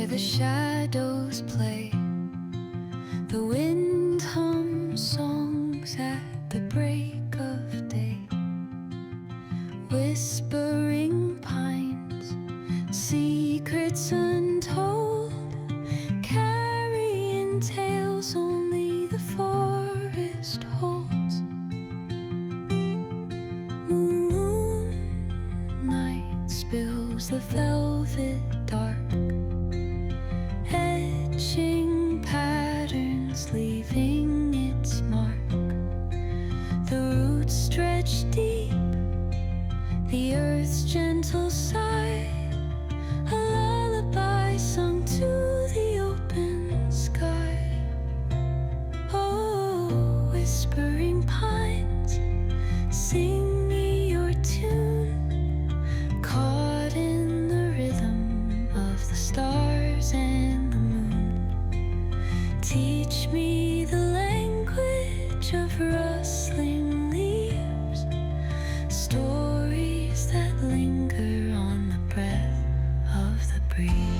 where the shadows play. The wind hums songs at the break of day. Whispering pines, secrets untold, carrying tales only the forest holds. Moonlight spills the velvet dark, etching patterns, leaving its mark. The roots stretch deep, the earth's gentle sigh, a lullaby sung to the open sky. Oh, whispering pines, sing me your tune, caught in the rhythm of the stars and the moon. Teach me the language of rustling leaves, stories that linger on the breath of the breeze.